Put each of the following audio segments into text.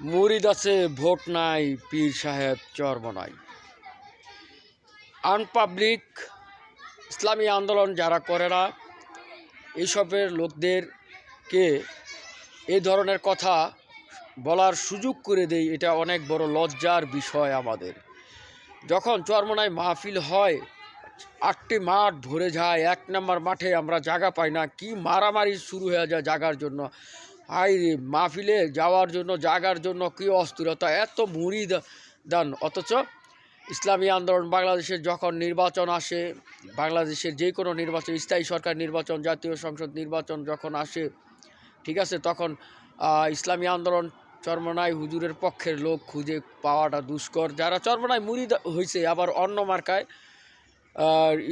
মুরিদ আছে ভোট নাই, পীর সাহেব চরমনাই। আনপাবলিক ইসলামী আন্দোলন যারা করে না, এইসবের লোকদেরকে এই ধরনের কথা বলার সুযোগ করে দেই, এটা অনেক বড় লজ্জার বিষয় আমাদের। যখন চরমনায় মাহফিল হয়, 8টি মাঠ ভরে যায়, 1 নম্বর মাঠে আমরা জায়গা পাই না, কি মারামারি শুরু হয়ে যায় জায়গার জন্য। হাই রে, মাহফিলে যাওয়ার জন্য জায়গার জন্য কি অস্থিরতা, এত মুরিদ দান। অথচ ইসলামী আন্দোলন বাংলাদেশের যখন নির্বাচন আসে, বাংলাদেশের যে কোনো নির্বাচন, স্থায়ী সরকার নির্বাচন, জাতীয় সংসদ নির্বাচন যখন আসে, ঠিক আছে, তখন ইসলামী আন্দোলন চরমনাই হুজুরের পক্ষের লোক খুঁজে পাওয়াটা দুষ্কর। যারা চরমনাই মুরিদ হয়েছে আবার অন্য মার্কায়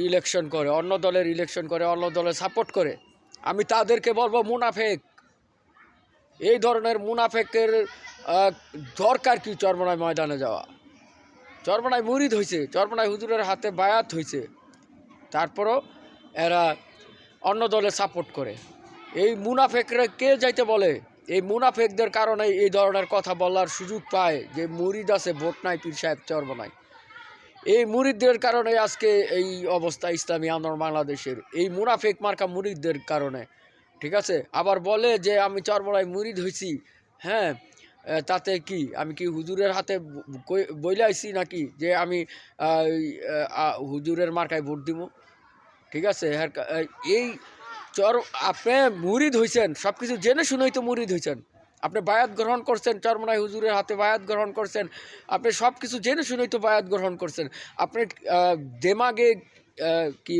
ইলেকশন করে, অন্য দলের ইলেকশন করে, অন্য দলের সাপোর্ট করে, আমি তাদেরকে বলবো মুনাফেক। এই ধরনের মুনাফেকের দরকার কি চরমনাই ময়দানে যাওয়া? চরমনাই মুরিদ হয়েছে, চরমনাই হুজুরের হাতে বায়াত হয়েছে, তারপরও এরা অন্য দলে সাপোর্ট করে। এই মুনাফেকরা কে যাইতে বলে? এই মুনাফেকদের কারণে এই ধরনের কথা বলার সুযোগ পায় যে মুরিদ আছে ভোট নাই, পীর সাহেব চরমনাই। এই মুরিদদের কারণে আজকে এই অবস্থা ইসলামী আন্দোলন বাংলাদেশের, এই মুনাফেক মার্কা মুরিদদের কারণে। ঠিক আছে, আবার বলে যে আমি চরমনাই মুরিদ হয়েছি, হ্যাঁ, তাতে কি আমি কি হুজুরের হাতে বইলে আইছি নাকি যে আমি হুজুরের মার্কায় ভোট দিব? ঠিক আছে, এই আপনি মুরিদ হয়েছেন, সব কিছু জেনে শুনেই তো মুরিদ হয়েছেন। আপনি বায়াত গ্রহণ করছেন, চরমনাই হুজুরের হাতে বায়াত গ্রহণ করছেন, আপনি সব কিছু জেনে শুনেই তো বায়াত গ্রহণ করছেন। আপনি দেমাগে কি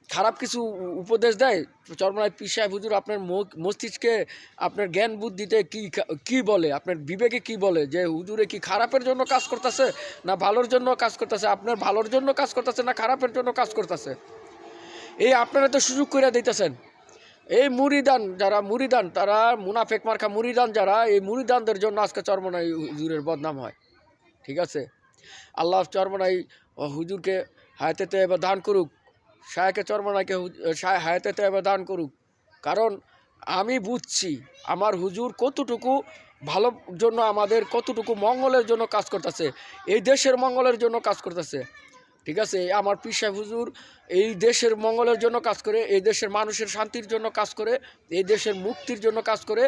খারাপ কিছু উপদেশ দেয় চরমনাই পীর সাহেব হুজুর? আপনার মস্তিষ্কে, আপনার জ্ঞান বুদ্ধিতে কি বলে, আপনার বিবেকে কি বলে যে হুজুরে কি খারাপের জন্য কাজ করতেছে না ভালোর জন্য কাজ করতেছে? আপনার ভালোর জন্য কাজ করতেছে না খারাপের জন্য কাজ করতেছে? এই আপনারা তো সুযোগ করে দিতেছেন। এই মুরিদান যারা মুরিদান, তারা মুনাফেক মার্কা মুরিদান যারা, এই মুরিদানদের জন্য আজকে চরমনাই হুজুরের বদনাম হয়। ঠিক আছে, আল্লাহ চরমনাই হুজুরকে হায়াতে এবার দান করুক, শায়কে চরমনাইকে হায়াতে এবার দান করুক। কারণ আমি বুঝছি আমার হুজুর কতটুকু ভালোর জন্য, আমাদের কতটুকু মঙ্গলের জন্য কাজ করতেছে, এই দেশের মঙ্গলের জন্য কাজ করতেছে। ঠিক আছে, আমার পীর সাহেব হুজুর এই দেশের মঙ্গলের জন্য কাজ করে, এই দেশের মানুষের শান্তির জন্য কাজ করে, এই দেশের মুক্তির জন্য কাজ করে,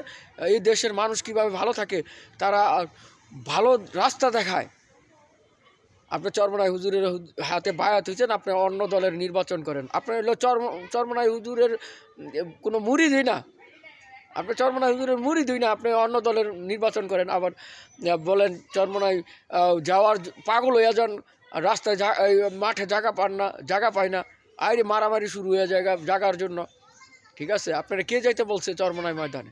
এই দেশের মানুষ কিভাবে ভালো থাকে তারা ভালো রাস্তা দেখায়। আপনি চরমনাই হুজুরের হাতে বায়াত হয়েছেন, আপনি অন্য দলের নির্বাচন করেন। আপনার হলো চরমনাই হুজুরের কোনো মুরিদই না, আপনি চরমনাই হুজুরের মুরিদই না, আপনি অন্য দলের নির্বাচন করেন। আবার বলেন চরমনাই যাওয়ার পাগল হইয়া যান, রাস্তায় মাঠে জায়গা পায় না, আইরে মারামারি শুরু হয়ে জায়গার জন্য। ঠিক আছে, আপনারা কে যাইতে বলছে চরমনাই ময়দানে?